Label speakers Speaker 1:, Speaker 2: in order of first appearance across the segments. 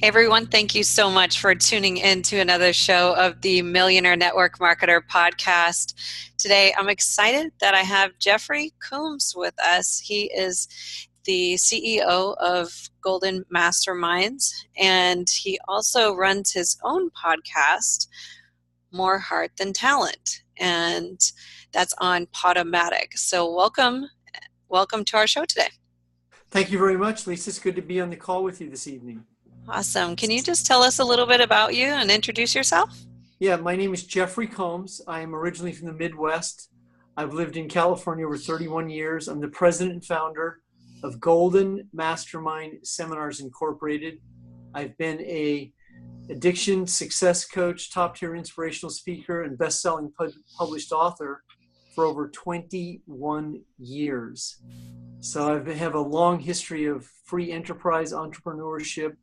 Speaker 1: Everyone, thank you so much for tuning in to another show of the Millionaire Network Marketer podcast. Today, I'm excited that I have Jeffery Combs with us. He is the CEO of Golden Masterminds, and he also runs his own podcast, More Heart Than Talent, and that's on Podomatic. So welcome to our show today.
Speaker 2: Thank you very much, Lisa. It's good to be on the call with you this evening.
Speaker 1: Awesome. Can you just tell us a little bit about you and introduce yourself?
Speaker 2: Yeah, my name is Jeffery Combs. I am originally from the Midwest. I've lived in California over 31 years. I'm the president and founder of Golden Mastermind Seminars Incorporated. I've been a addiction success coach, top-tier inspirational speaker, and best-selling published author for over 21 years. So I have a long history of free enterprise entrepreneurship,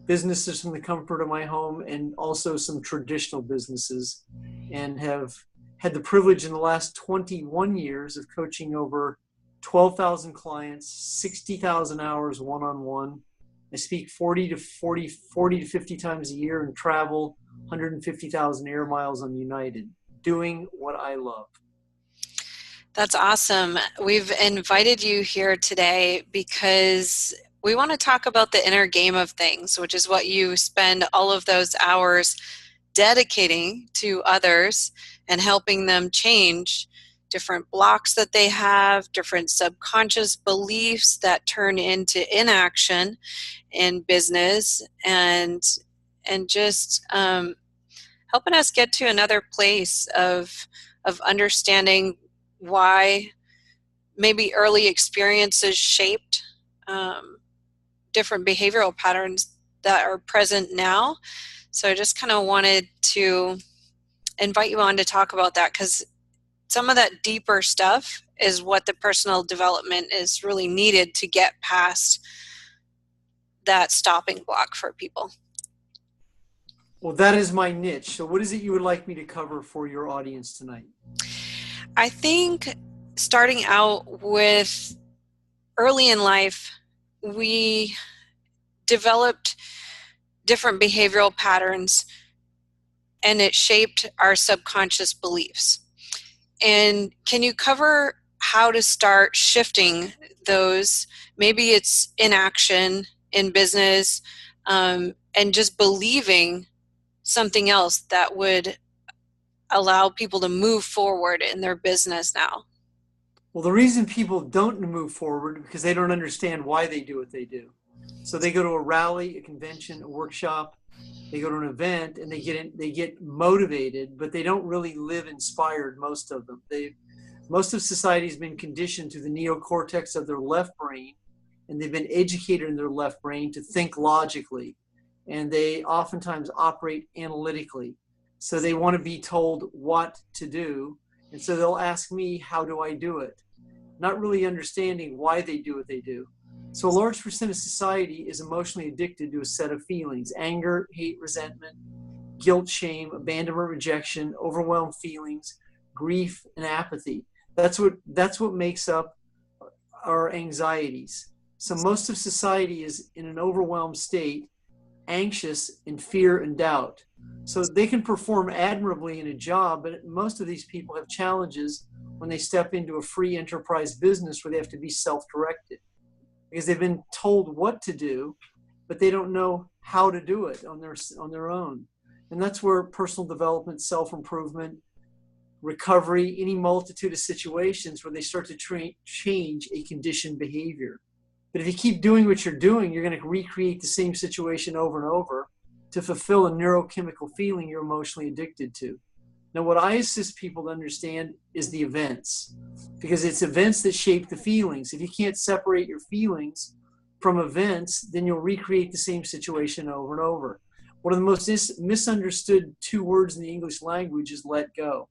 Speaker 2: businesses from the comfort of my home, and also some traditional businesses, and have had the privilege in the last 21 years of coaching over 12,000 clients, 60,000 hours one-on-one. I speak 40 to 50 times a year and travel 150,000 air miles on United, doing what I love.
Speaker 1: That's awesome. We've invited you here today because we want to talk about the inner game of things, which is what you spend all of those hours dedicating to others and helping them change different blocks that they have, different subconscious beliefs that turn into inaction in business, and just helping us get to another place of understanding why maybe early experiences shaped different behavioral patterns that are present now. So I just kind of wanted to invite you on to talk about that, because some of that deeper stuff is what the personal development is really needed to get past that stopping block for people.
Speaker 2: Well, that is my niche. So what is it you would like me to cover for your audience tonight?
Speaker 1: I think starting out with early in life, we developed different behavioral patterns, and it shaped our subconscious beliefs. And can you cover how to start shifting those? Maybe it's inaction in business, and just believing something else that would allow people to move forward in their business now.
Speaker 2: Well, the reason people don't move forward is because they don't understand why they do what they do. So they go to a rally, a convention, a workshop, they go to an event, and they get motivated, but they don't really live inspired, most of them. Most of society has been conditioned to the neocortex of their left brain, and they've been educated in their left brain to think logically, and they oftentimes operate analytically. So they want to be told what to do, and so they'll ask me, how do I do it? Not really understanding why they do what they do. So a large percent of society is emotionally addicted to a set of feelings: anger, hate, resentment, guilt, shame, abandonment, rejection, overwhelmed feelings, grief, and apathy. That's what makes up our anxieties. So most of society is in an overwhelmed state, anxious, in fear and doubt. So they can perform admirably in a job, but most of these people have challenges when they step into a free enterprise business where they have to be self-directed, because they've been told what to do, but they don't know how to do it on their own. And that's where personal development, self-improvement, recovery, any multitude of situations where they start to change a conditioned behavior. But if you keep doing what you're doing, you're going to recreate the same situation over and over to fulfill a neurochemical feeling you're emotionally addicted to. Now, what I assist people to understand is the events, because it's events that shape the feelings. If you can't separate your feelings from events, then you'll recreate the same situation over and over. One of the most misunderstood two words in the English language is let go.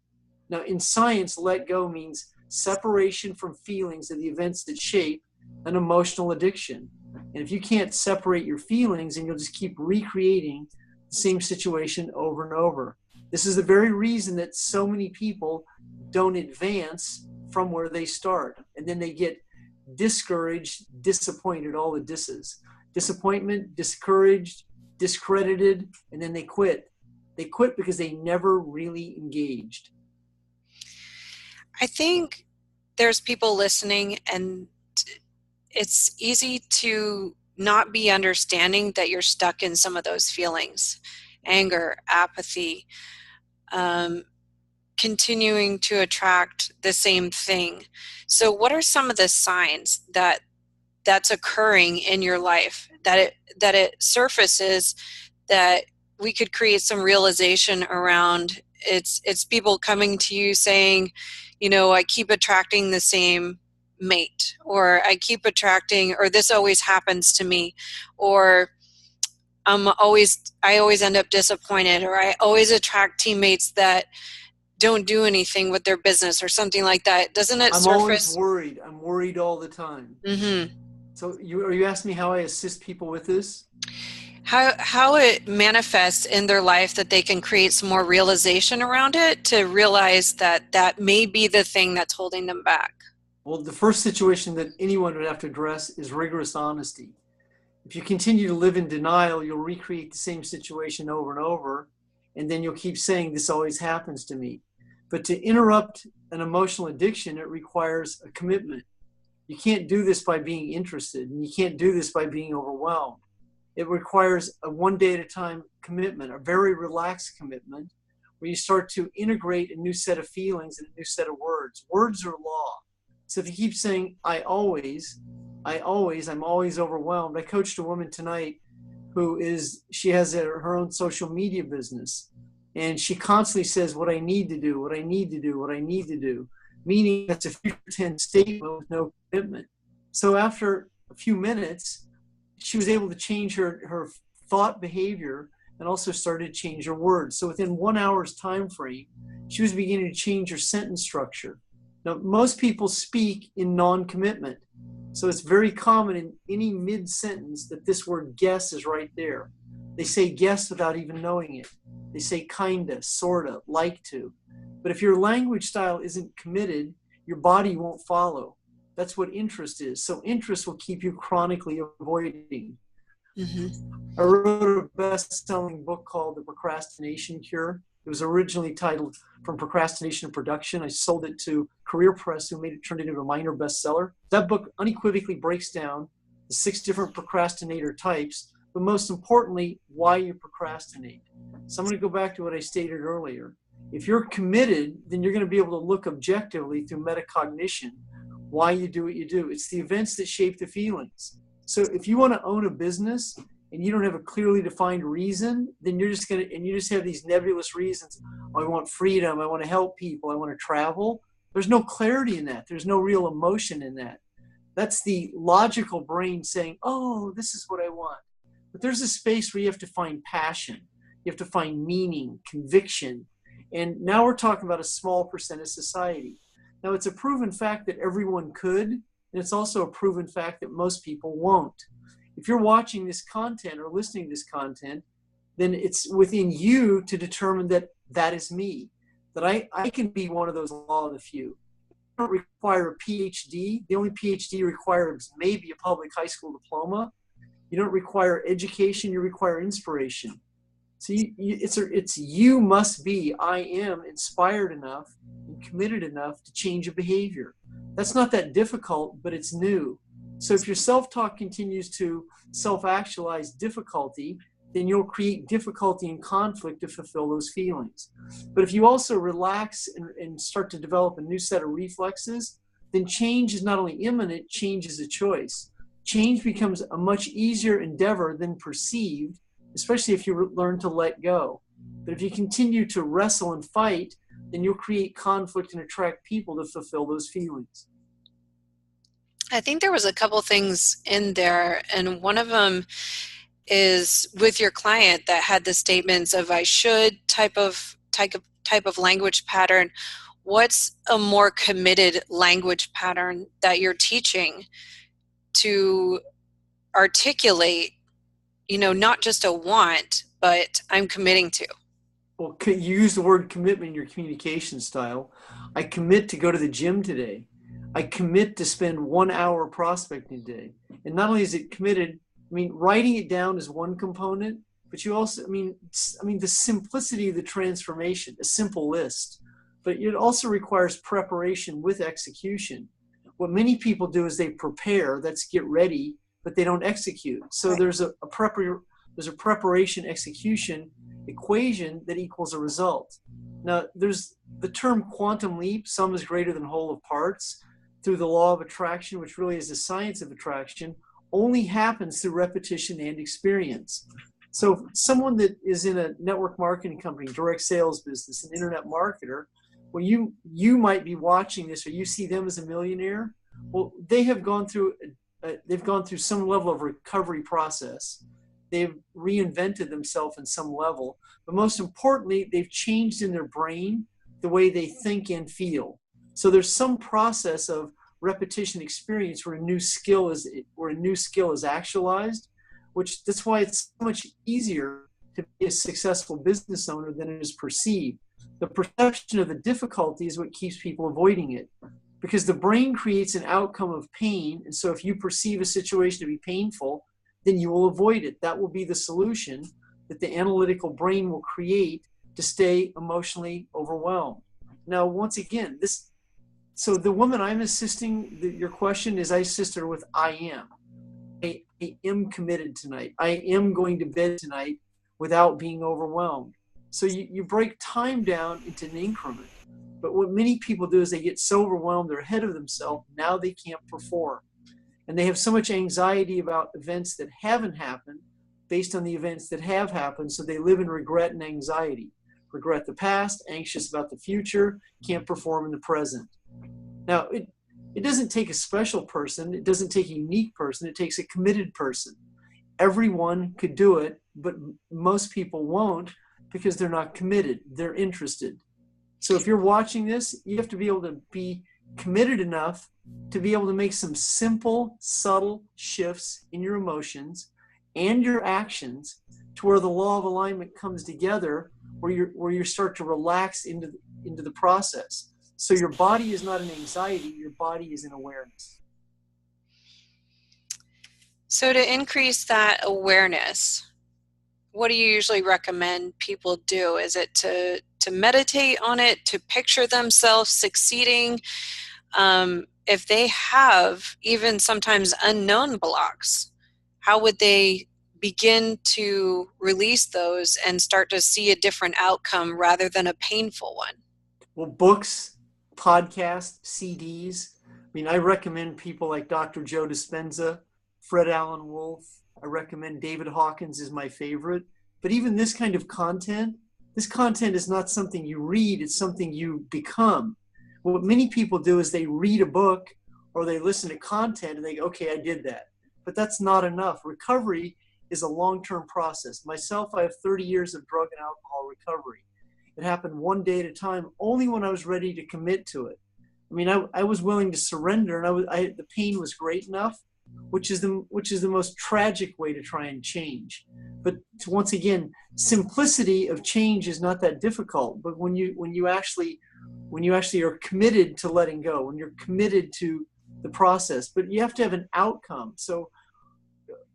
Speaker 2: Now, in science, let go means separation from feelings of the events that shape an emotional addiction. And if you can't separate your feelings, then you'll just keep recreating the same situation over and over. This is the very reason that so many people don't advance from where they start. And then they get discouraged, disappointed, all the disses. Disappointment, discouraged, discredited, and then they quit. They quit because they never really engaged.
Speaker 1: I think there's people listening, and it's easy to not be understanding that you're stuck in some of those feelings, anger, apathy, um, continuing to attract the same thing. So what are some of the signs that that's occurring in your life, that it surfaces, that we could create some realization around? It's people coming to you saying, I keep attracting the same mate, or I keep attracting, or this always happens to me, or I always end up disappointed, or I always attract teammates that don't do anything with their business, or something like that. Doesn't it
Speaker 2: I'm always
Speaker 1: surface?
Speaker 2: worried. I'm worried all the time.
Speaker 1: Mm-hmm.
Speaker 2: So are you asking me how I assist people with this?
Speaker 1: How it manifests in their life, that they can create some more realization around it, to realize that that may be the thing that's holding them back.
Speaker 2: Well, the first situation that anyone would have to address is rigorous honesty. If you continue to live in denial, you'll recreate the same situation over and over, and then you'll keep saying, this always happens to me. But to interrupt an emotional addiction, it requires a commitment. You can't do this by being interested, and you can't do this by being overwhelmed. It requires a one day at a time commitment, a very relaxed commitment, where you start to integrate a new set of feelings and a new set of words. Words are law. So if you keep saying, I'm always overwhelmed. I coached a woman tonight she has her own social media business. And she constantly says, what I need to do, what I need to do, what I need to do, meaning that's a future tense statement with no commitment. So after a few minutes, she was able to change her thought behavior and also started to change her words. So within 1 hour's time frame, she was beginning to change her sentence structure. Now, most people speak in non-commitment. So it's very common in any mid-sentence that this word guess is right there. They say guess without even knowing it. They say kinda, sorta, like to. But if your language style isn't committed, your body won't follow. That's what interest is. So interest will keep you chronically avoiding.
Speaker 1: Mm-hmm.
Speaker 2: I wrote a best-selling book called The Procrastination Cure. It was originally titled From Procrastination to Production. I sold it to Career Press, who made it turn it into a minor bestseller. That book unequivocally breaks down the 6 different procrastinator types, but most importantly, why you procrastinate. So I'm going to go back to what I stated earlier. If you're committed, then you're going to be able to look objectively through metacognition why you do what you do. It's the events that shape the feelings. So if you want to own a business and you don't have a clearly defined reason, then you just have these nebulous reasons. Oh, I want freedom. I want to help people. I want to travel. There's no clarity in that. There's no real emotion in that. That's the logical brain saying, oh, this is what I want. But there's a space where you have to find passion. You have to find meaning, conviction. And now we're talking about a small percent of society. Now, it's a proven fact that everyone could, and it's also a proven fact that most people won't. If you're watching this content or listening to this content, then it's within you to determine that that is me, that I can be one of those law of the few. You don't require a PhD. The only PhD required is maybe a public high school diploma. You don't require education. You require inspiration. So you must be, I am inspired enough and committed enough to change a behavior. That's not that difficult, but it's new. So if your self-talk continues to self-actualize difficulty, then you'll create difficulty and conflict to fulfill those feelings. But if you also relax and start to develop a new set of reflexes, then change is not only imminent, change is a choice. Change becomes a much easier endeavor than perceived, especially if you learn to let go. But if you continue to wrestle and fight, then you'll create conflict and attract people to fulfill those feelings.
Speaker 1: I think there was a couple things in there, and one of them is with your client that had the statements of I should type of language pattern. What's a more committed language pattern that you're teaching to articulate, not just a want, but I'm committing to?
Speaker 2: Well, you use the word commitment in your communication style. I commit to go to the gym today. I commit to spend 1 hour prospecting today. And not only is it committed, writing it down is one component, but you also, the simplicity of the transformation, a simple list, but it also requires preparation with execution. What many people do is they prepare, that's get ready, but they don't execute. So
Speaker 1: Right.
Speaker 2: there's a preparation execution equation that equals a result. Now, there's the term quantum leap, sum is greater than whole of parts, through the law of attraction, which really is the science of attraction, only happens through repetition and experience. So someone that is in a network marketing company, direct sales business, an internet marketer, well, you might be watching this, or you see them as a millionaire. Well, they've gone through some level of recovery process. They've reinvented themselves in some level, but most importantly, they've changed in their brain the way they think and feel. So there's some process of repetition experience where a new skill is actualized, which that's why it's so much easier to be a successful business owner than it is perceived. The perception of the difficulty is what keeps people avoiding it, because the brain creates an outcome of pain. And so if you perceive a situation to be painful, then you will avoid it. That will be the solution that the analytical brain will create to stay emotionally overwhelmed. Now, once again, so the woman I'm assisting, your question is, I assist her with I am. I am committed tonight. I am going to bed tonight without being overwhelmed. So you break time down into an increment. But what many people do is they get so overwhelmed, they're ahead of themselves, now they can't perform. And they have so much anxiety about events that haven't happened based on the events that have happened. So they live in regret and anxiety. Regret the past, anxious about the future, can't perform in the present. Now, it doesn't take a special person. It doesn't take a unique person. It takes a committed person. Everyone could do it, but most people won't because they're not committed. They're interested. So if you're watching this, you have to be able to be committed enough to be able to make some simple, subtle shifts in your emotions and your actions to where the law of alignment comes together, where you start to relax into the process. So your body is not in anxiety, your body is in awareness.
Speaker 1: So to increase that awareness, what do you usually recommend people do? Is it to meditate on it, to picture themselves succeeding? If they have even sometimes unknown blocks, how would they begin to release those and start to see a different outcome rather than a painful one?
Speaker 2: Well, books, podcasts, CDs. I recommend people like Dr. Joe Dispenza, Fred Allen Wolf. I recommend David Hawkins is my favorite. But even this kind of content, this content is not something you read, it's something you become. What many people do is they read a book or they listen to content and they go, okay, I did that. But that's not enough. Recovery is a long-term process. Myself, I have 30 years of drug and alcohol recovery. It happened one day at a time, only when I was ready to commit to it. I was willing to surrender, and the pain was great enough, which is the most tragic way to try and change. But once again, simplicity of change is not that difficult. But when you actually are committed to letting go, when you're committed to the process, but you have to have an outcome. So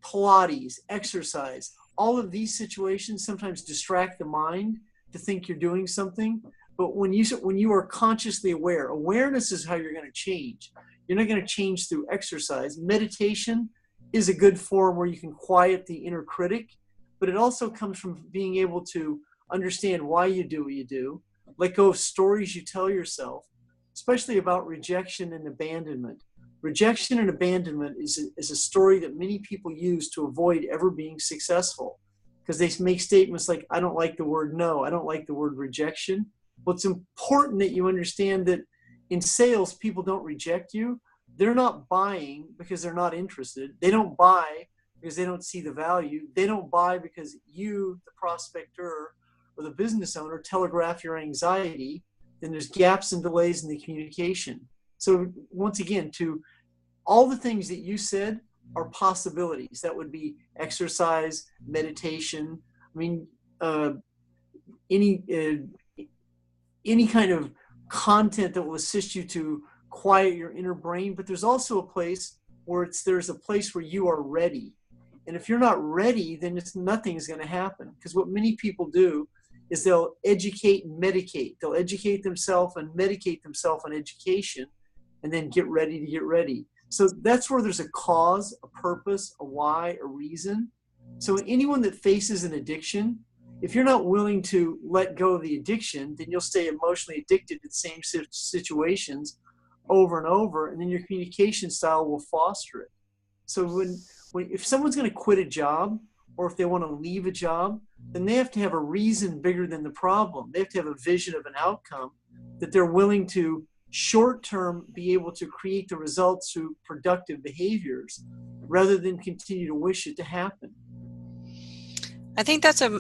Speaker 2: Pilates, exercise, all of these situations sometimes distract the mind to think you're doing something. But when you are consciously aware, awareness is how you're going to change. You're not going to change through exercise. Meditation is a good form where you can quiet the inner critic, but it also comes from being able to understand why you do what you do, let go of stories you tell yourself, especially about rejection and abandonment. Rejection and abandonment is a story that many people use to avoid ever being successful, because they make statements like, I don't like the word no, I don't like the word rejection. Well, it's important that you understand that in sales, people don't reject you. They're not buying because they're not interested. They don't buy because they don't see the value. They don't buy because you, the prospector or the business owner, telegraph your anxiety. Then there's gaps and delays in the communication. So once again, to all the things that you said are possibilities. That would be exercise, meditation. Any kind of content that will assist you to quiet your inner brain. But there's also a place where there's a place where you are ready. And if you're not ready, then nothing's going to happen. Because what many people do is they'll educate and medicate. They'll educate themselves and medicate themselves on education and then get ready to get ready. So that's where there's a cause, a purpose, a why, a reason. So anyone that faces an addiction, if you're not willing to let go of the addiction, then you'll stay emotionally addicted to the same situations over and over, and then your communication style will foster it. So if someone's going to quit a job, or if they want to leave a job, then they have to have a reason bigger than the problem. They have to have a vision of an outcome that they're willing to short-term be able to create the results through productive behaviors rather than continue to wish it to happen.
Speaker 1: I think that's a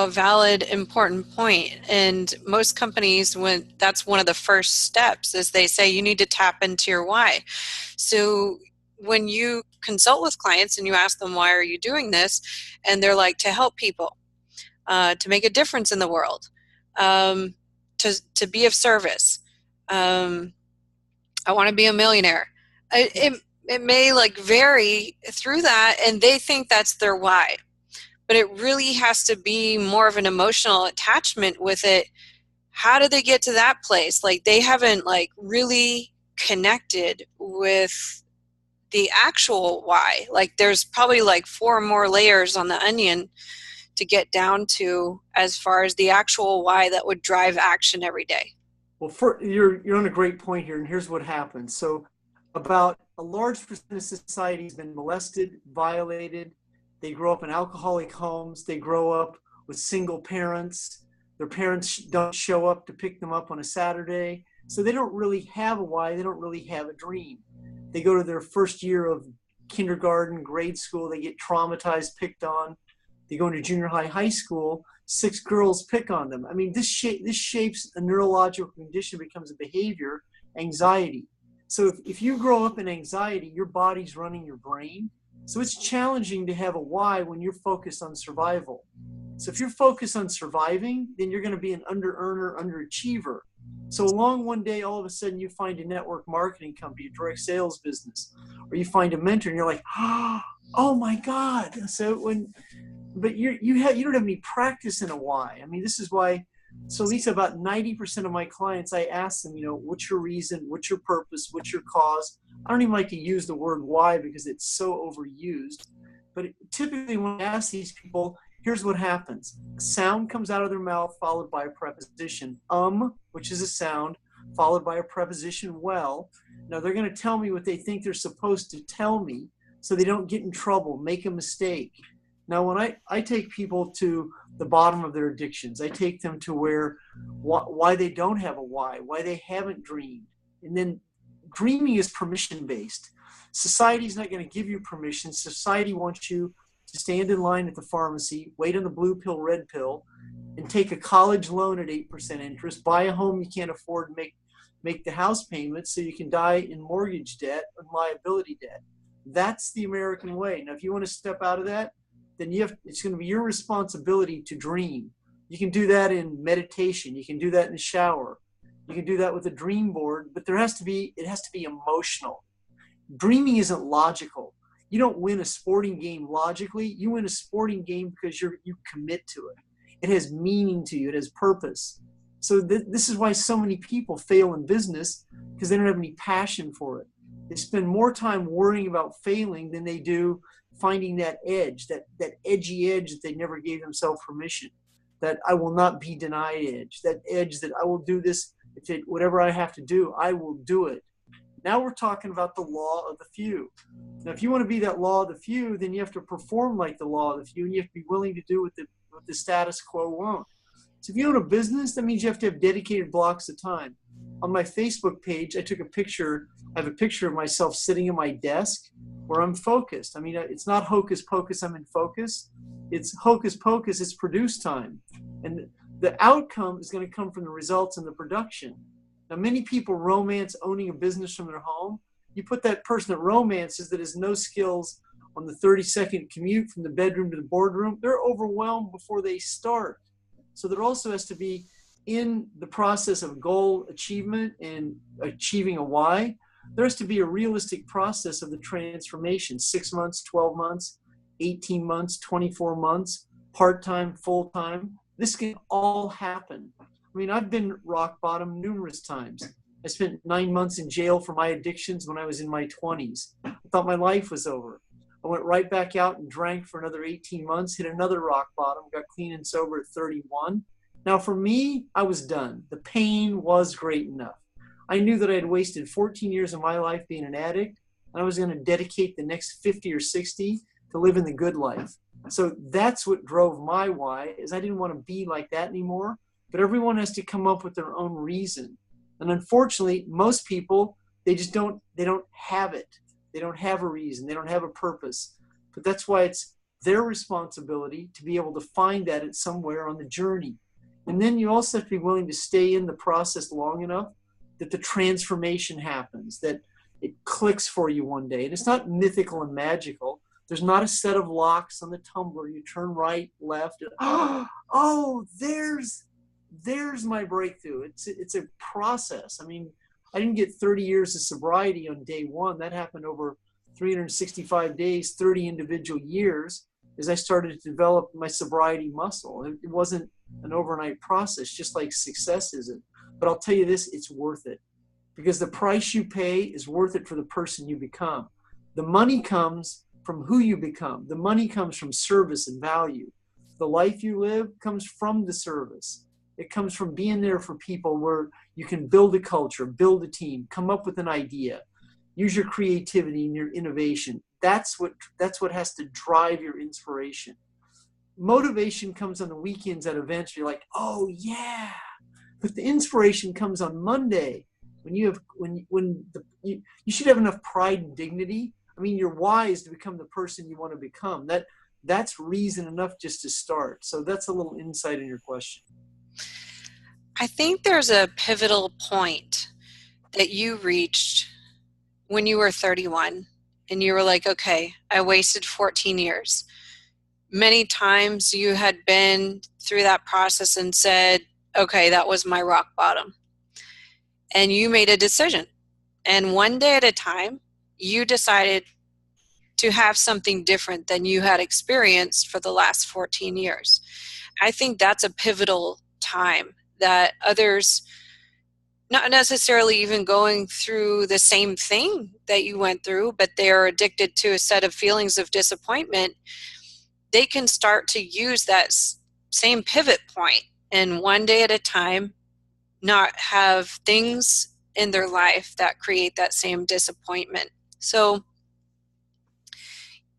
Speaker 1: valid, important point. And most companies, when that's one of the first steps, is they say you need to tap into your why. So when you consult with clients and you ask them, why are you doing this? And they're like, to help people, to make a difference in the world, to be of service. I want to be a millionaire. It may vary through that, and they think that's their why. But it really has to be more of an emotional attachment with it. How do they get to that place? They haven't really connected with the actual why. There's probably 4 more layers on the onion to get down to as far as the actual why that would drive action every day.
Speaker 2: Well, you're on a great point here, and here's what happens. So about a large percent of society has been molested, violated. They grow up in alcoholic homes. They grow up with single parents. Their parents don't show up to pick them up on a Saturday. So they don't really have a why. They don't really have a dream. They go to their first year of kindergarten, grade school. They get traumatized, picked on. They go into junior high, high school. 6 girls pick on them. I mean, this shapes a neurological condition, becomes a behavior, anxiety. So if you grow up in anxiety, your body's running your brain. So it's challenging to have a why when you're focused on survival. So if you're focused on surviving, then you're going to be an under-earner, underachiever. So along one day, all of a sudden, you find a network marketing company, a direct sales business, or you find a mentor, and you're like, oh my God. But you don't have any practice in a why. I mean, this is why. So Lisa, about 90% of my clients, I ask them, what's your reason? What's your purpose? What's your cause? I don't even like to use the word why because it's so overused. But typically when I ask these people, here's what happens. Sound comes out of their mouth followed by a preposition. Which is a sound, followed by a preposition, well. Now they're going to tell me what they think they're supposed to tell me so they don't get in trouble, make a mistake. Now, when I take people to the bottom of their addictions, I take them to why they don't have a why they haven't dreamed. And then dreaming is permission-based. Society is not going to give you permission. Society wants you to stand in line at the pharmacy, wait on the blue pill, red pill, and take a college loan at 8% interest, buy a home you can't afford, and make the house payment so you can die in mortgage debt and liability debt. That's the American way. Now, if you want to step out of that, then it's going to be your responsibility to dream. You can do that in meditation. You can do that in the shower. You can do that with a dream board, but it has to be emotional. Dreaming isn't logical. You don't win a sporting game logically. You win a sporting game because you commit to it. It has meaning to you. It has purpose. So this is why so many people fail in business, because they don't have any passion for it. They spend more time worrying about failing than they do finding that edge, that edgy edge that they never gave themselves permission, that I will not be denied edge, that edge that I will do this, whatever I have to do, I will do it. Now we're talking about the law of the few. Now, if you want to be that law of the few, then you have to perform like the law of the few, and you have to be willing to do what the status quo won't. So if you own a business, that means you have to have dedicated blocks of time. On my Facebook page, I have a picture of myself sitting at my desk where I'm focused. I mean, it's not hocus pocus, I'm in focus. It's hocus pocus, it's produce time. And the outcome is going to come from the results and the production. Now, many people romance owning a business from their home. You put that person that romances, that has no skills on the 30-second commute from the bedroom to the boardroom, they're overwhelmed before they start. So there also has to be, in the process of goal achievement and achieving a why, there has to be a realistic process of the transformation, 6 months, 12 months, 18 months, 24 months, part-time, full-time. This can all happen. I mean, I've been rock bottom numerous times. I spent 9 months in jail for my addictions when I was in my 20s. I thought my life was over. I went right back out and drank for another 18 months, hit another rock bottom, got clean and sober at 31. Now, for me, I was done. The pain was great enough. I knew that I had wasted 14 years of my life being an addict, and I was going to dedicate the next 50 or 60 to living the good life. So that's what drove my why, is I didn't want to be like that anymore. But everyone has to come up with their own reason. And unfortunately, most people, they don't have it. They don't have a reason. They don't have a purpose. But that's why it's their responsibility to be able to find that at somewhere on the journey. And then you also have to be willing to stay in the process long enough that the transformation happens, that it clicks for you one day. And it's not mythical and magical. There's not a set of locks on the tumbler. You turn right, left, and oh, there's my breakthrough. It's a process. I mean, I didn't get 30 years of sobriety on day one. That happened over 365 days, 30 individual years, as I started to develop my sobriety muscle. It wasn't an overnight process, just like success isn't. But I'll tell you this, it's worth it. Because the price you pay is worth it for the person you become. The money comes from who you become. The money comes from service and value. The life you live comes from the service. It comes from being there for people where you can build a culture, build a team, come up with an idea, use your creativity and your innovation. That's what has to drive your inspiration. Motivation comes on the weekends at events. You're like, oh yeah. But the inspiration comes on Monday when you should have enough pride and dignity. I mean, your why is to become the person you want to become. That's reason enough just to start. So that's a little insight in your question.
Speaker 1: I think there's a pivotal point that you reached when you were 31 and you were like, okay, I wasted 14 years. Many times you had been through that process and said, okay, that was my rock bottom. And you made a decision. And one day at a time, you decided to have something different than you had experienced for the last 14 years. I think that's a pivotal time that others, not necessarily even going through the same thing that you went through, but they are addicted to a set of feelings of disappointment, they can start to use that same pivot point and one day at a time not have things in their life that create that same disappointment. So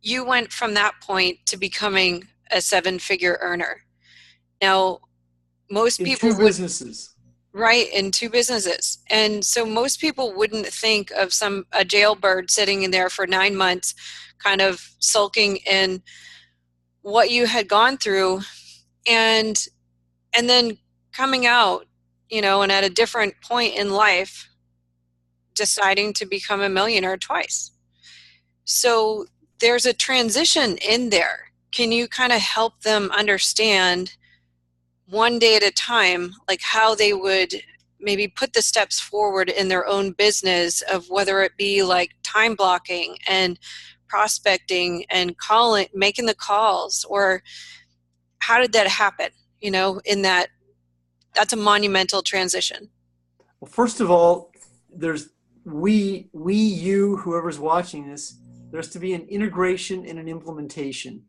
Speaker 1: you went from that point to becoming a 7-figure earner. Now, most
Speaker 2: In
Speaker 1: people
Speaker 2: 2
Speaker 1: would,
Speaker 2: businesses.
Speaker 1: right, in 2 businesses. And so most people wouldn't think of a jailbird sitting in there for 9 months, kind of sulking in what you had gone through and then coming out, and at a different point in life, deciding to become a millionaire twice. So there's a transition in there. Can you kind of help them understand one day at a time, like how they would maybe put the steps forward in their own business, of whether it be like time blocking and prospecting and making the calls, or how did that happen? In that's a monumental transition.
Speaker 2: Well, first of all, there's you, whoever's watching this, there's to be an integration and an implementation.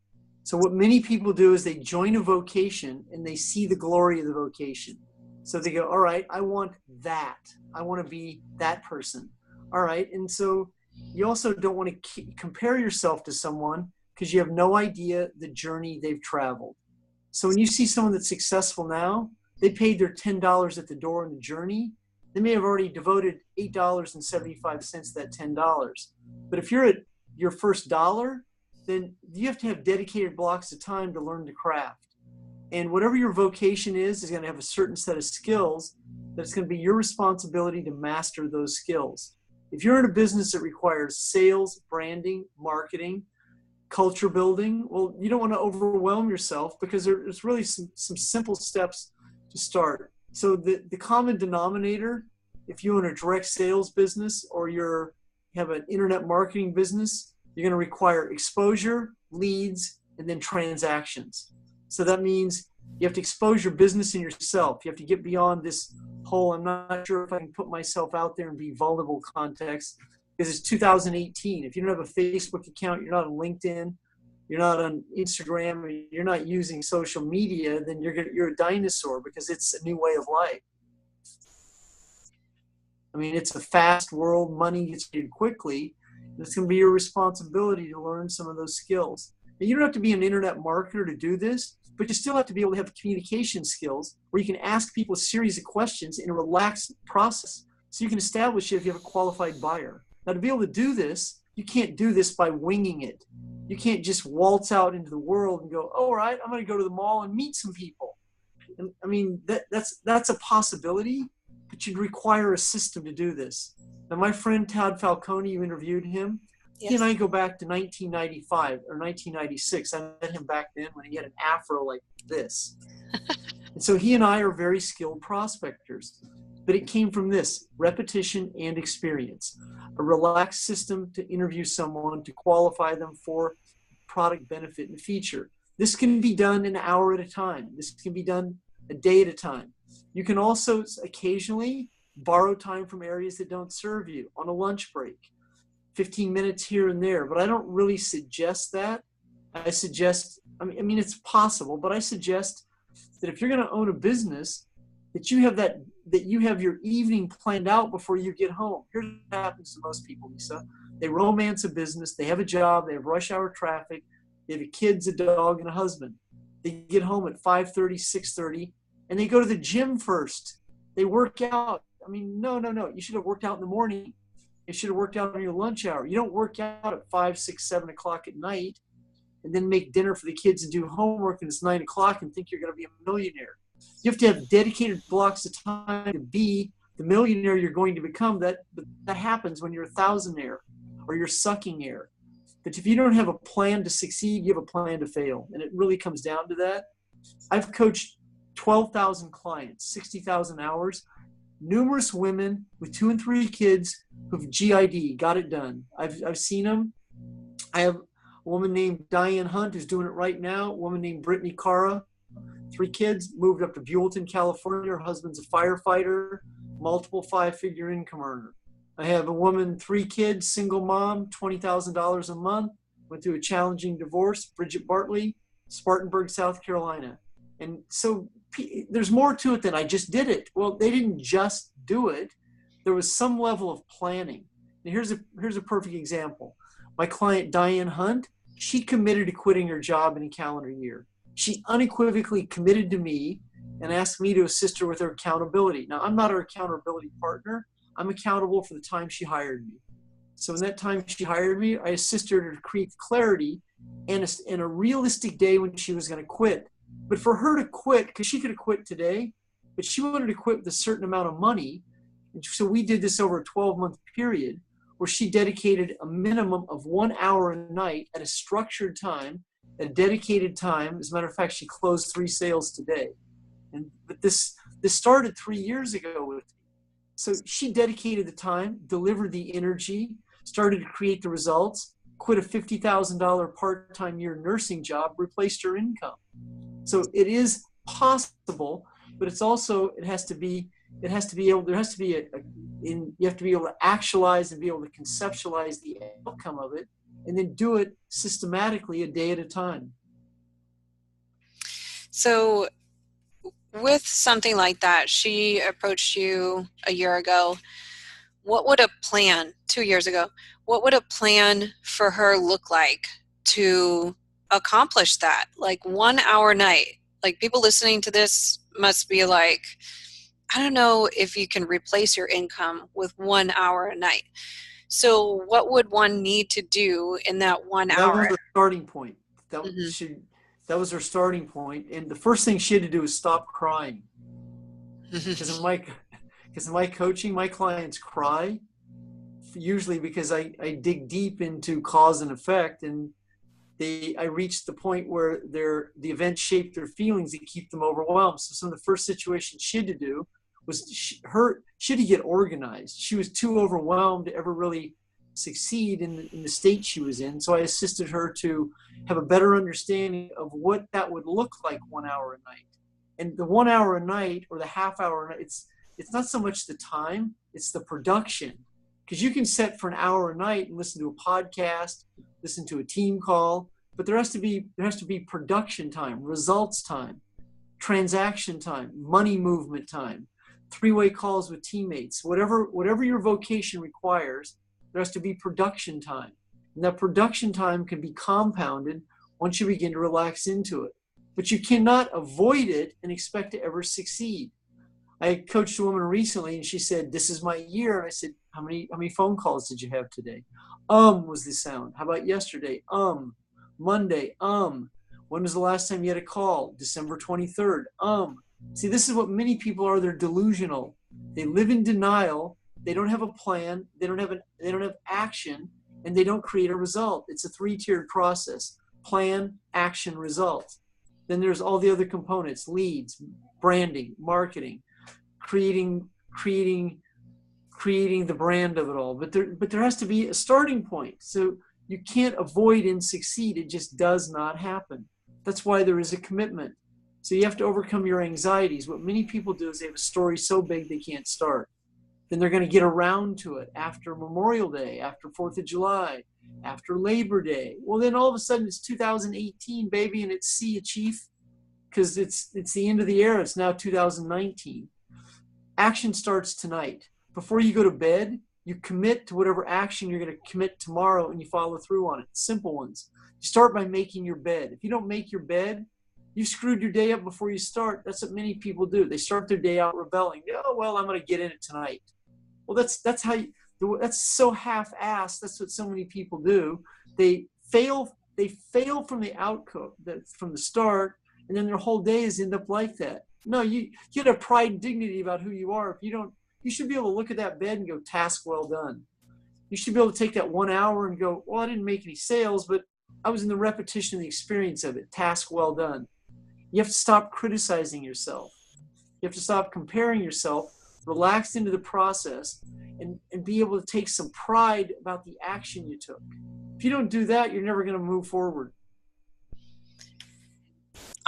Speaker 2: So what many people do is they join a vocation and they see the glory of the vocation. So they go, all right, I want that. I want to be that person. All right. And so you also don't want to compare yourself to someone because you have no idea the journey they've traveled. So when you see someone that's successful now, they paid their $10 at the door in the journey. They may have already devoted $8.75 to that $10. But if you're at your first dollar, then you have to have dedicated blocks of time to learn the craft. And whatever your vocation is going to have a certain set of skills that it's going to be your responsibility to master those skills. If you're in a business that requires sales, branding, marketing, culture building, well, you don't want to overwhelm yourself because there's really some simple steps to start. So the common denominator, if you own a direct sales business or you have an internet marketing business, you're going to require exposure, leads, and then transactions. So that means you have to expose your business and yourself. You have to get beyond this whole, I'm not sure if I can put myself out there and be vulnerable context, because it's 2018. If you don't have a Facebook account, you're not on LinkedIn, you're not on Instagram, you're not using social media, then you're a dinosaur, because it's a new way of life. I mean, it's a fast world. Money gets paid quickly. It's going to be your responsibility to learn some of those skills. And you don't have to be an internet marketer to do this, but you still have to be able to have communication skills where you can ask people a series of questions in a relaxed process, so you can establish if you have a qualified buyer. Now, to be able to do this, you can't do this by winging it. You can't just waltz out into the world and go, oh, all right, I'm going to go to the mall and meet some people. And, I mean, that's a possibility, but you'd require a system to do this. Now, my friend Todd Falcone, you interviewed him. Yes. He and I go back to 1995 or 1996. I met him back then when he had an afro like this. And so he and I are very skilled prospectors. But it came from this: repetition and experience. A relaxed system to interview someone, to qualify them for product benefit and feature. This can be done an hour at a time. This can be done a day at a time. You can also occasionally borrow time from areas that don't serve you on a lunch break, 15 minutes here and there. But I don't really suggest that. I suggest, I mean, it's possible, but I suggest that if you're going to own a business, that you have your evening planned out before you get home. Here's what happens to most people, Lisa. They romance a business, they have a job, they have rush hour traffic, they have kids, a dog, and a husband. They get home at 5:30, 6:30, and they go to the gym first. They work out. I mean, no. You should have worked out in the morning. You should have worked out on your lunch hour. You don't work out at 5, 6, 7 o'clock at night and then make dinner for the kids and do homework and it's 9 o'clock and think you're going to be a millionaire. You have to have dedicated blocks of time to be the millionaire you're going to become. That happens when you're a thousandaire or you're sucking air. But if you don't have a plan to succeed, you have a plan to fail. And it really comes down to that. I've coached 12,000 clients, 60,000 hours, numerous women with 2 and 3 kids who've GID, got it done. I've seen them. I have a woman named Diane Hunt who's doing it right now, a woman named Brittany Cara, 3 kids, moved up to Buellton, California. Her husband's a firefighter, multiple 5-figure income earner. I have a woman, 3 kids, single mom, $20,000 a month, went through a challenging divorce, Bridget Bartley, Spartanburg, South Carolina. And so there's more to it than I just did it. Well, they didn't just do it. There was some level of planning. And here's a perfect example. My client, Diane Hunt, she committed to quitting her job in a calendar year. She unequivocally committed to me and asked me to assist her with her accountability. Now, I'm not her accountability partner. I'm accountable for the time she hired me. So in that time she hired me, I assisted her to create clarity and a realistic day when she was going to quit. But for her to quit, because she could have quit today, but she wanted to quit with a certain amount of money. And so we did this over a 12-month period where she dedicated a minimum of 1 hour a night at a structured time, at a dedicated time. As a matter of fact, she closed 3 sales today. But this started 3 years ago with me. So she dedicated the time, delivered the energy, started to create the results, quit a $50,000 part-time year nursing job, replaced her income. So it is possible, but it's also, you have to be able to actualize and be able to conceptualize the outcome of it, and then do it systematically a day at a time.
Speaker 1: So with something like that, she approached you a year ago. What would a plan, 2 years ago, what would a plan for her look like to accomplish that? Like 1 hour a night. Like, people listening to this must be like, I don't know if you can replace your income with 1 hour a night. So what would one need to do in that 1 hour?
Speaker 2: That was her starting point. That was her starting point. And the first thing she had to do was stop crying. Because in my coaching, my clients cry, usually because I dig deep into cause and effect, and I reached the point where the event shaped their feelings and keep them overwhelmed. So some of the first situations she had to do was she had to get organized. She was too overwhelmed to ever really succeed in the state she was in. So I assisted her to have a better understanding of what that would look like 1 hour a night. And the 1 hour a night or the half hour a night, it's not so much the time, it's the production. Because you can set for an hour a night and listen to a podcast, listen to a team call, but there has to be production time, results time, transaction time, money movement time, three-way calls with teammates, whatever your vocation requires, there has to be production time. And that production time can be compounded once you begin to relax into it. But you cannot avoid it and expect to ever succeed. I coached a woman recently and she said, "This is my year." And I said, how many phone calls did you have today? Was the sound. How about yesterday? Monday, When was the last time you had a call? December 23rd. See, this is what many people are. They're delusional. They live in denial. They don't have a plan. They don't have action, and they don't create a result. It's a three-tiered process: plan, action, result. Then there's all the other components: leads, branding, marketing, creating the brand of it all. But there has to be a starting point. So you can't avoid and succeed. It just does not happen. That's why there is a commitment. So you have to overcome your anxieties. What many people do is they have a story so big they can't start. Then they're going to get around to it after Memorial Day, after 4th of July, after Labor Day. Well, then all of a sudden it's 2018, baby, and it's see you, chief, because it's the end of the era. It's now 2019. Action starts tonight. Before you go to bed, you commit to whatever action you're going to commit tomorrow, and you follow through on it. Simple ones. You start by making your bed. If you don't make your bed, you've screwed your day up before you start. That's what many people do. They start their day out rebelling. Oh, well, I'm going to get in it tonight. Well, that's that's so half-assed. That's what so many people do. They fail from the outcome, from the start, and then their whole days end up like that. No, you have pride and dignity about who you are. If you don't, you should be able to look at that bed and go, task well done. You should be able to take that 1 hour and go, well, I didn't make any sales, but I was in the repetition of the experience of it. Task well done. You have to stop criticizing yourself. You have to stop comparing yourself, relax into the process, and be able to take some pride about the action you took. If you don't do that, you're never going to move forward.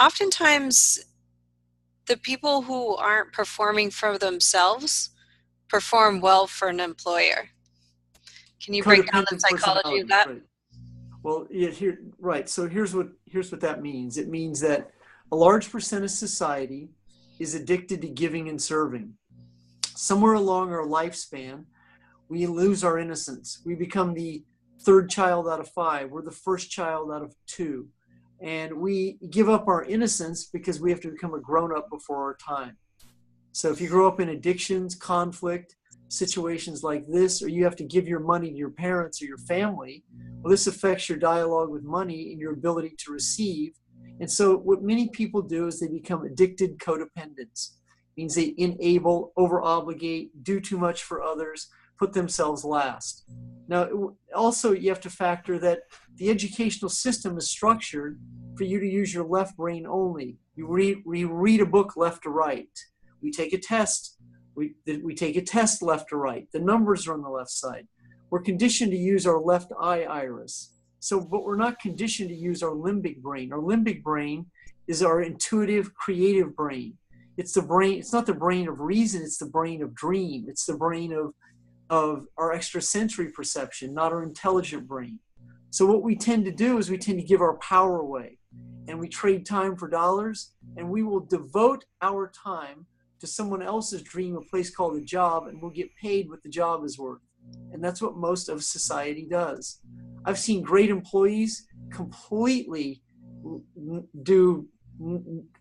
Speaker 1: Oftentimes, the people who aren't performing for themselves perform well for an employer. Can you break down the psychology of that?
Speaker 2: Right. Well, yeah, right. So here's what that means. It means that a large percent of society is addicted to giving and serving. Somewhere along our lifespan, we lose our innocence. We become the third child out of 5. We're the first child out of 2. And we give up our innocence because we have to become a grown-up before our time. So if you grow up in addictions, conflict, situations like this, or you have to give your money to your parents or your family, well, this affects your dialogue with money and your ability to receive. And so what many people do is they become addicted codependents. It means they enable, over-obligate, do too much for others, put themselves last. Now, also you have to factor that the educational system is structured for you to use your left brain only. We read a book left to right. We take a test. We take a test left to right. The numbers are on the left side. We're conditioned to use our left eye iris. But we're not conditioned to use our limbic brain. Our limbic brain is our intuitive, creative brain. It's the brain. It's not the brain of reason. It's the brain of dream. It's the brain of our extrasensory perception, not our intelligent brain. So what we tend to do is we tend to give our power away, and we trade time for dollars, and we will devote our time to someone else's dream, a place called a job, and we'll get paid what the job is worth. And that's what most of society does. I've seen great employees completely do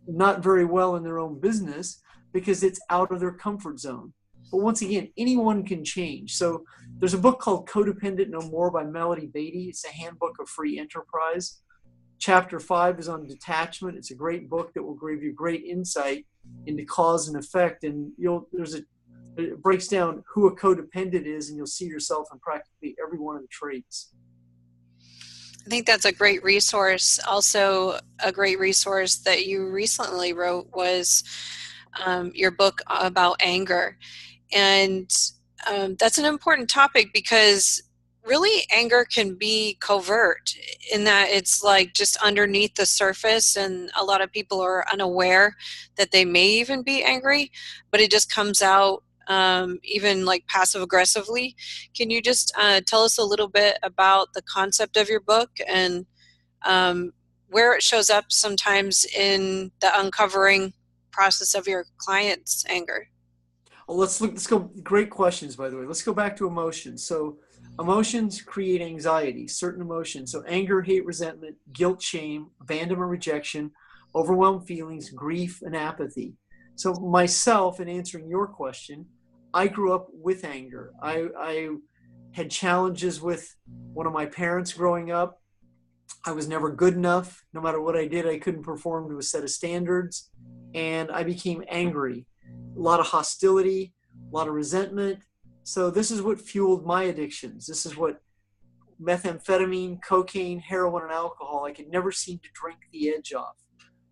Speaker 2: not very well in their own business because it's out of their comfort zone. But once again, anyone can change. So there's a book called Codependent No More by Melody Beatty. It's a handbook of free enterprise. Chapter 5 is on detachment. It's a great book that will give you great insight into cause and effect. And it breaks down who a codependent is, and you'll see yourself in practically every one of the traits.
Speaker 1: I think that's a great resource. Also, a great resource that you recently wrote was your book about anger. And that's an important topic because really anger can be covert in that it's like just underneath the surface, and a lot of people are unaware that they may even be angry, but it just comes out even like passive aggressively. Can you just tell us a little bit about the concept of your book and um, where it shows up sometimes in the uncovering process of your client's anger?
Speaker 2: Well, let's look. Let's go. Great questions, by the way. Let's go back to emotions. So, emotions create anxiety. Certain emotions. So, anger, hate, resentment, guilt, shame, abandonment, rejection, overwhelmed feelings, grief, and apathy. So, myself, in answering your question, I grew up with anger. I had challenges with one of my parents growing up. I was never good enough. No matter what I did, I couldn't perform to a set of standards. And I became angry. A lot of hostility, a lot of resentment. So, this is what fueled my addictions. This is what methamphetamine, cocaine, heroin, and alcohol. I could never seem to drink the edge off.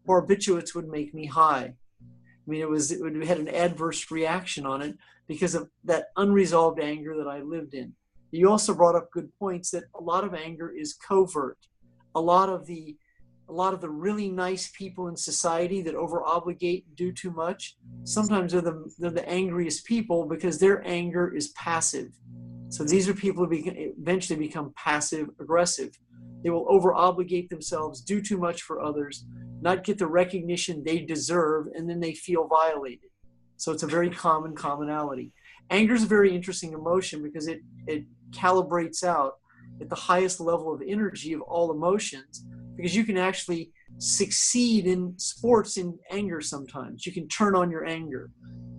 Speaker 2: Barbiturates would make me high. I mean, it had an adverse reaction on it because of that unresolved anger that I lived in. You also brought up good points that a lot of anger is covert. A lot of the a lot of the really nice people in society that over obligate, do too much, sometimes they're the angriest people because their anger is passive. So these are people who eventually become passive aggressive. They will over obligate themselves, do too much for others, not get the recognition they deserve, and then they feel violated. So it's a very common commonality. Anger is a very interesting emotion because it calibrates out at the highest level of energy of all emotions, because you can actually succeed in sports in anger sometimes. You can turn on your anger.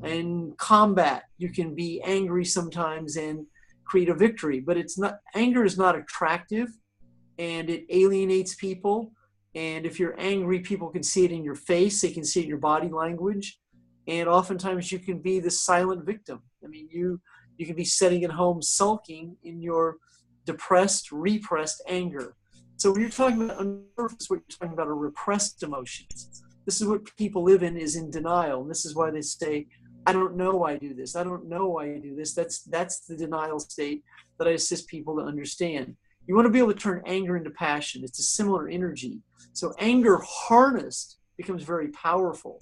Speaker 2: In combat, you can be angry sometimes and create a victory. But it's not, anger is not attractive, and it alienates people. And if you're angry, people can see it in your face, they can see it in your body language. And oftentimes you can be the silent victim. I mean, you can be sitting at home sulking in your depressed, repressed anger. So when you're talking about on the surface, what you're talking about are repressed emotions. This is what people live in, is in denial. And this is why they say, I don't know why I do this. I don't know why I do this. That's the denial state that I assist people to understand. You want to be able to turn anger into passion. It's a similar energy. So anger harnessed becomes very powerful.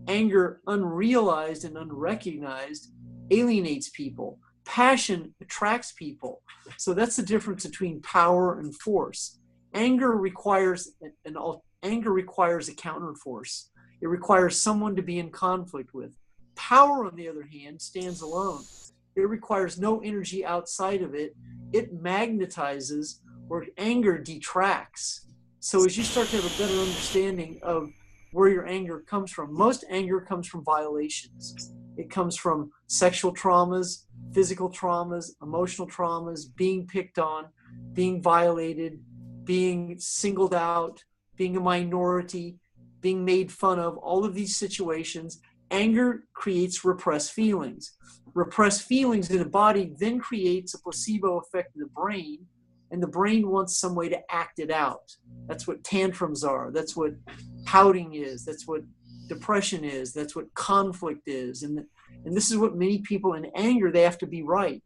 Speaker 2: Anger unrealized and unrecognized alienates people. Passion attracts people. So that's the difference between power and force. Anger requires anger requires a counterforce. It requires someone to be in conflict with. Power, on the other hand, stands alone. It requires no energy outside of it. It magnetizes, where anger detracts. So as you start to have a better understanding of where your anger comes from, most anger comes from violations. It comes from sexual traumas, physical traumas, emotional traumas, being picked on, being violated, being singled out, being a minority, being made fun of. All of these situations, anger creates repressed feelings. Repressed feelings in the body then creates a placebo effect in the brain, and the brain wants some way to act it out. That's what tantrums are. That's what pouting is. That's what depression is. That's what conflict is. And this is what many people in anger, they have to be right.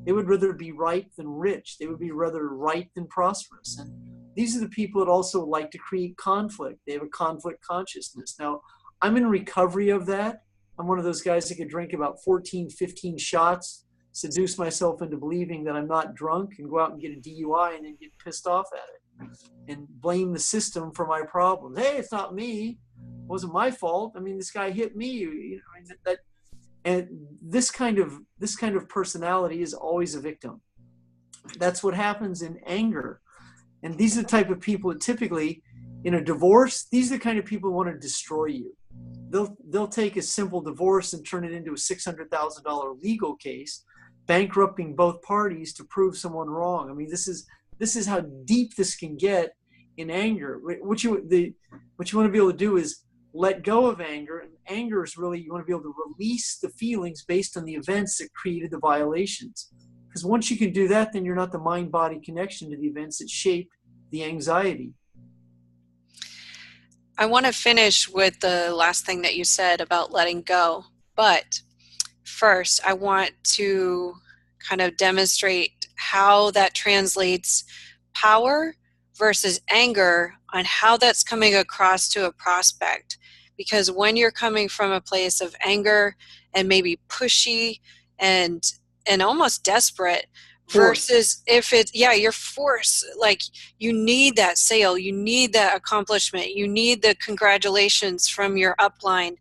Speaker 2: They would rather be right than rich. They would be rather right than prosperous. And these are the people that also like to create conflict. They have a conflict consciousness. Now, I'm in recovery of that. I'm one of those guys that could drink about 14, 15 shots, seduce myself into believing that I'm not drunk, and go out and get a DUI and then get pissed off at it and blame the system for my problems. Hey, it's not me. It wasn't my fault. I mean, this guy hit me. You know, that, and this kind of personality is always a victim. That's what happens in anger. And these are the type of people that typically, in a divorce, these are the kind of people who want to destroy you. They'll take a simple divorce and turn it into a $600,000 legal case, bankrupting both parties to prove someone wrong. I mean, this is how deep this can get in anger. What you want to be able to do is let go of anger. And anger is really, you want to be able to release the feelings based on the events that created the violations. Because once you can do that, then you're not the mind-body connection to the events that shape the anxiety.
Speaker 1: I want to finish with the last thing that you said about letting go. But first, I want to kind of demonstrate how that translates power versus anger on how that's coming across to a prospect. Because when you're coming from a place of anger and maybe pushy and almost desperate,
Speaker 2: Force.
Speaker 1: versus if it's, yeah, you're forced, like you need that sale, you need that accomplishment, you need the congratulations from your upline.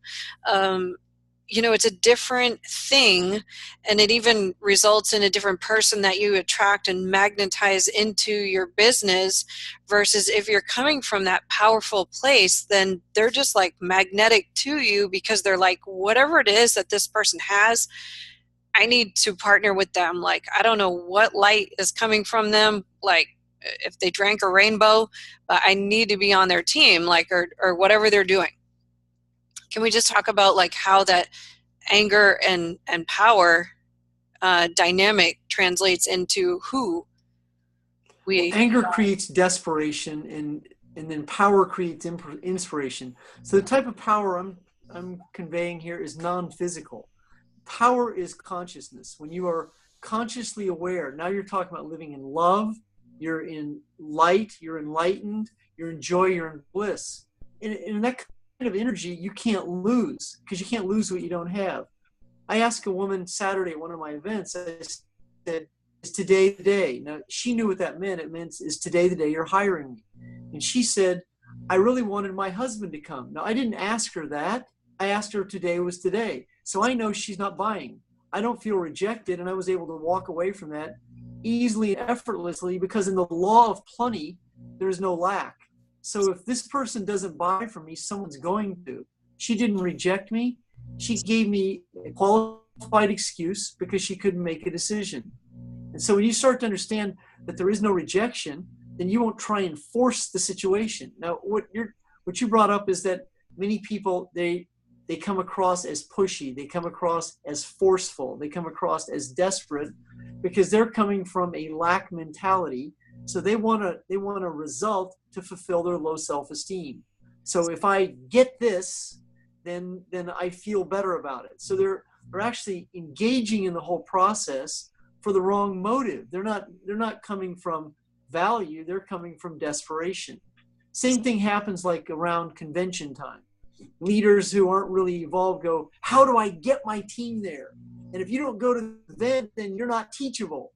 Speaker 1: It's a different thing, and it even results in a different person that you attract and magnetize into your business, versus if you're coming from that powerful place, then they're just like magnetic to you because they're like, whatever it is that this person has, I need to partner with them. Like, I don't know what light is coming from them, like if they drank a rainbow, but I need to be on their team, like, or whatever they're doing. Can we just talk about like how that anger and power dynamic translates into who
Speaker 2: Well,
Speaker 1: we
Speaker 2: anger
Speaker 1: are?
Speaker 2: creates desperation, and then power creates inspiration. So the type of power I'm conveying here is non-physical. Power is consciousness. When you are consciously aware, now you're talking about living in love, you're in light, you're enlightened, you're in joy, you're in bliss. In that kind of energy, you can't lose, because you can't lose what you don't have. I asked a woman Saturday at one of my events, I said, is today the day? Now, she knew what that meant. It meant, is today the day you're hiring me? And she said, I really wanted my husband to come. Now, I didn't ask her that. I asked her if today was today. So I know she's not buying. I don't feel rejected, and I was able to walk away from that easily and effortlessly, because in the law of plenty, there's no lack. So if this person doesn't buy from me, someone's going to. She didn't reject me. She gave me a qualified excuse because she couldn't make a decision. And so when you start to understand that there is no rejection, then you won't try and force the situation. Now, what you brought up is that many people, they come across as pushy, they come across as forceful, they come across as desperate, because they're coming from a lack mentality. So they want a result to fulfill their low self-esteem. So if I get this, then I feel better about it. So they're actually engaging in the whole process for the wrong motive. They're not coming from value, they're coming from desperation. Same thing happens like around convention time. Leaders who aren't really evolved go, how do I get my team there? And if you don't go to the event, then you're not teachable.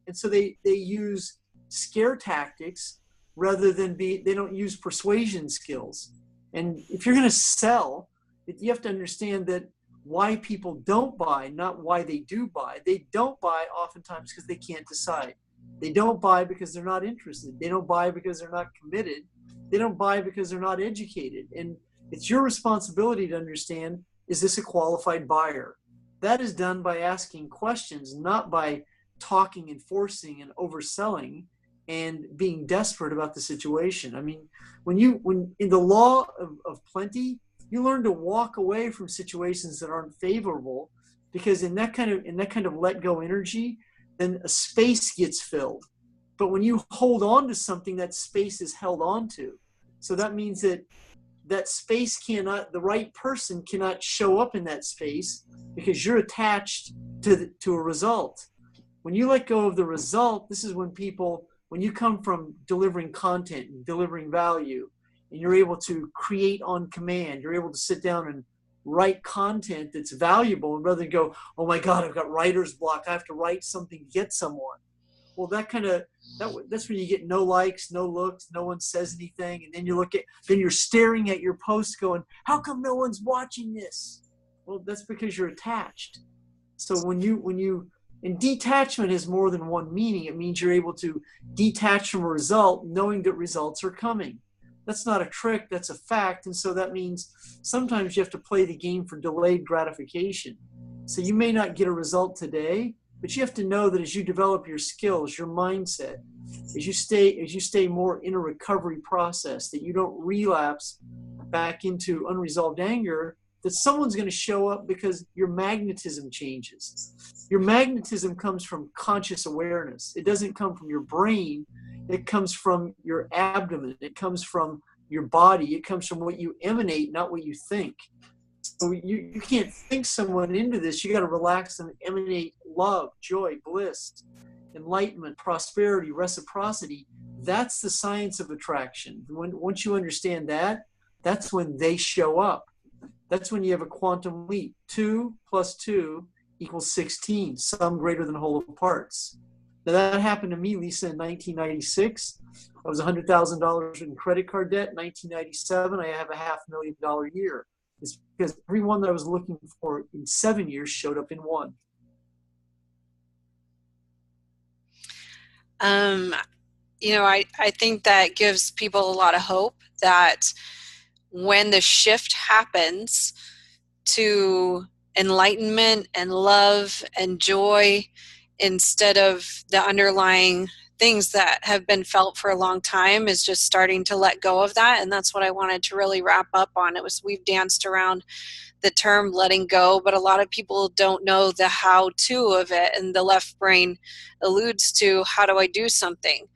Speaker 2: And so they use scare tactics rather than they don't use persuasion skills. And if you're going to sell, you have to understand that why people don't buy, not why they do buy. They don't buy oftentimes because they can't decide. They don't buy because they're not interested. They don't buy because they're not committed. They don't buy because they're not educated. And it's your responsibility to understand, is this a qualified buyer? That is done by asking questions, not by talking and forcing and overselling and being desperate about the situation. I mean, when in the law of plenty, you learn to walk away from situations that aren't favorable, because in that kind of let go energy, then a space gets filled. But when you hold on to something, that space is held on to. So that means that space the right person cannot show up in that space, because you're attached to a result. When you let go of the result, this is when you come from delivering content and delivering value, and you're able to create on command, you're able to sit down and write content that's valuable, and rather than go, oh my God, I've got writer's block, I have to write something to get someone. Well, that's when you get no likes, no looks, no one says anything, and then you're staring at your post going, how come no one's watching this? Well, that's because you're attached. So and detachment has more than one meaning. It means you're able to detach from a result, knowing that results are coming. That's not a trick, that's a fact. And so that means sometimes you have to play the game for delayed gratification. So you may not get a result today, but you have to know that as you develop your skills, your mindset, as you stay more in a recovery process, that you don't relapse back into unresolved anger, that someone's going to show up, because your magnetism changes. Your magnetism comes from conscious awareness. It doesn't come from your brain. It comes from your abdomen. It comes from your body. It comes from what you emanate, not what you think. So you can't think someone into this. You got to relax and emanate love, joy, bliss. enlightenment, prosperity, reciprocity. That's the science of attraction. Once you understand that, that's when they show up. That's when you have a quantum leap. 2 plus 2 equals 16, some greater than whole of parts. Now that happened to me, Lisa, in 1996. I was $100,000 in credit card debt. In 1997, I have a $500,000 year. It's because everyone that I was looking for in 7 years showed up in 1.
Speaker 1: I think that gives people a lot of hope that when the shift happens to enlightenment and love and joy instead of the underlying things that have been felt for a long time, is just starting to let go of that. And that's what I wanted to really wrap up on. We've danced around the term letting go, but a lot of people don't know the how to of it, and the left brain alludes to, how do I do something?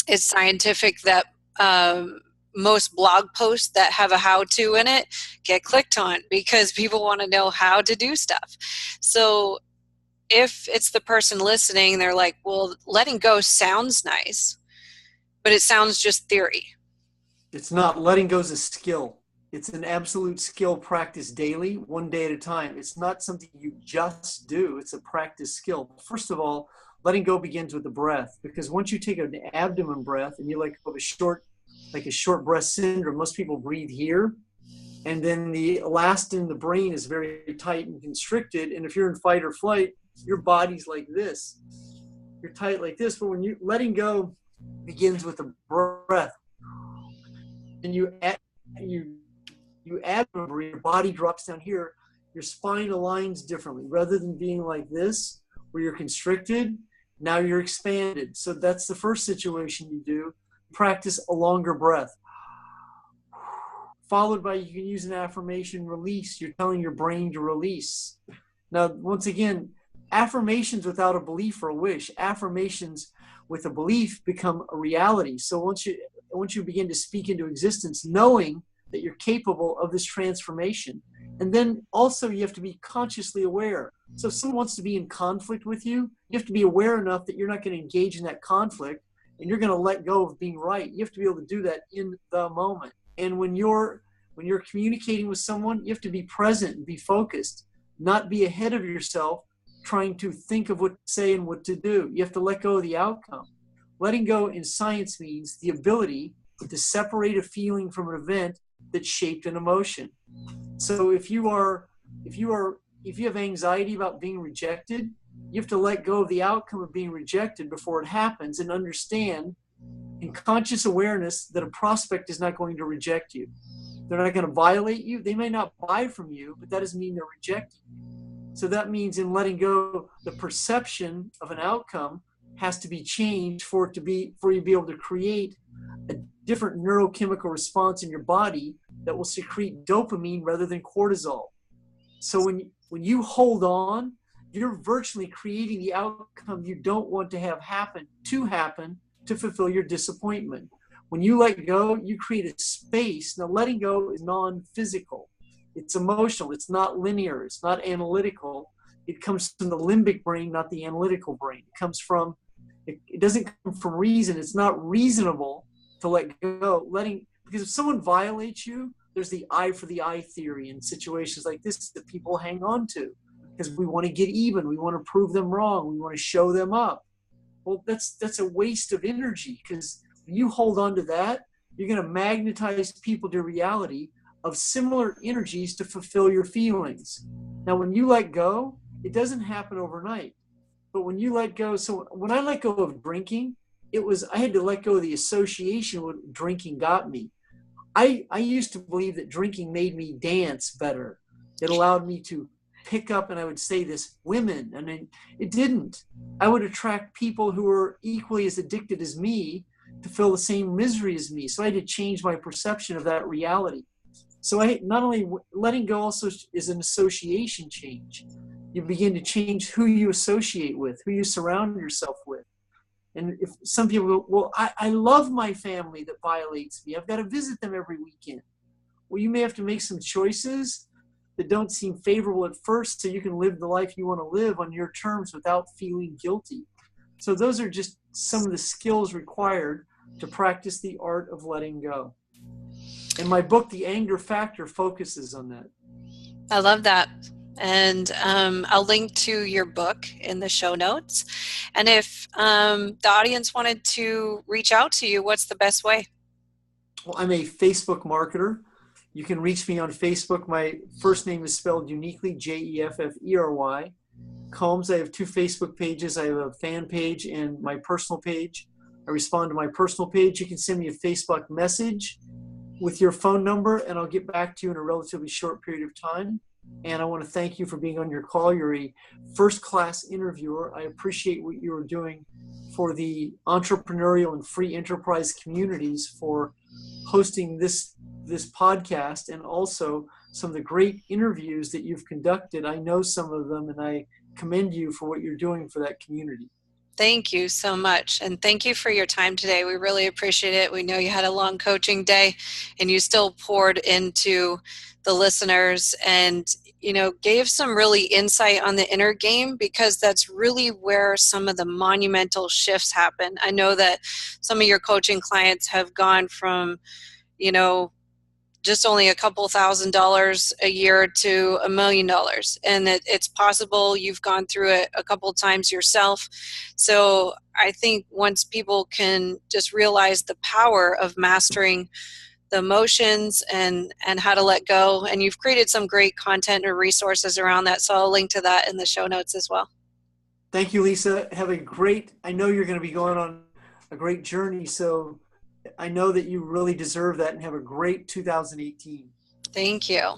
Speaker 1: It's scientific that most blog posts that have a how-to in it get clicked on because people want to know how to do stuff. So if it's the person listening, they're like, well, letting go sounds nice, but it sounds just theory.
Speaker 2: It's not. Letting go is a skill. It's an absolute skill practice daily, one day at a time. It's not something you just do. It's a practice skill. First of all, letting go begins with the breath, because once you take an abdomen breath and you like a short breath syndrome, most people breathe here, and then the elastin in the brain is very tight and constricted. And if you're in fight or flight, your body's like this. You're tight like this. But when you letting go begins with the breath, and you abdomen breathe, your body drops down here. Your spine aligns differently. Rather than being like this, where you're constricted, now you're expanded. So that's the first situation you do. Practice a longer breath. Followed by, you can use an affirmation, release. You're telling your brain to release. Now, once again, affirmations without a belief are a wish. Affirmations with a belief become a reality. So once you begin to speak into existence, knowing that you're capable of this transformation. And then also you have to be consciously aware. So if someone wants to be in conflict with you, you have to be aware enough that you're not going to engage in that conflict, and you're going to let go of being right. You have to be able to do that in the moment. And when you're communicating with someone, you have to be present and be focused, not be ahead of yourself trying to think of what to say and what to do. You have to let go of the outcome. Letting go in science means the ability to separate a feeling from an event that shaped an emotion. So if you have anxiety about being rejected, you have to let go of the outcome of being rejected before it happens, and understand in conscious awareness that a prospect is not going to reject you. They're not going to violate you. They may not buy from you, but that doesn't mean they're rejecting you. So that means in letting go, the perception of an outcome has to be changed for you to be able to create a different neurochemical response in your body that will secrete dopamine rather than cortisol. So when you hold on, you're virtually creating the outcome you don't want to have happen to fulfill your disappointment. When you let go, you create a space. Now, letting go is non-physical. It's emotional. It's not linear. It's not analytical. It comes from the limbic brain, not the analytical brain. It doesn't come from reason. It's not reasonable to let go. Because if someone violates you, there's the eye for the eye theory in situations like this that people hang on to because we want to get even. We want to prove them wrong. We want to show them up. Well, that's a waste of energy, because when you hold on to that, you're going to magnetize people to reality of similar energies to fulfill your feelings. Now, when you let go, it doesn't happen overnight. But when you let go, so when I let go of drinking, I had to let go of the association what drinking got me. I used to believe that drinking made me dance better. It allowed me to pick up, and I would say this, women, and it didn't. I would attract people who were equally as addicted as me to feel the same misery as me. So I had to change my perception of that reality. So not only letting go also is an association change. You begin to change who you associate with, who you surround yourself with. And if some people go, well, I love my family that violates me. I've got to visit them every weekend. Well, you may have to make some choices that don't seem favorable at first, so you can live the life you want to live on your terms without feeling guilty. So those are just some of the skills required to practice the art of letting go. And my book, The Anger Factor, focuses on that.
Speaker 1: I love that. And I'll link to your book in the show notes. And if the audience wanted to reach out to you, what's the best way?
Speaker 2: Well, I'm a Facebook marketer. You can reach me on Facebook. My first name is spelled uniquely, Jeffery. Combs. I have 2 Facebook pages. I have a fan page and my personal page. I respond to my personal page. You can send me a Facebook message with your phone number, and I'll get back to you in a relatively short period of time. And I want to thank you for being on your call. You're a first-class interviewer. I appreciate what you are doing for the entrepreneurial and free enterprise communities, for hosting this podcast, and also some of the great interviews that you've conducted. I know some of them, and I commend you for what you're doing for that community.
Speaker 1: Thank you so much. And thank you for your time today. We really appreciate it. We know you had a long coaching day and you still poured into the listeners and, gave some really insight on the inner game, because that's really where some of the monumental shifts happen. I know that some of your coaching clients have gone from, just only a couple $1,000s a year to $1 million. And it's possible you've gone through it a couple times yourself. So I think once people can just realize the power of mastering the emotions and how to let go, and you've created some great content or resources around that. So I'll link to that in the show notes as well.
Speaker 2: Thank you, Lisa. I know you're going to be going on a great journey. So I know that you really deserve that, and have a great 2018.
Speaker 1: Thank you.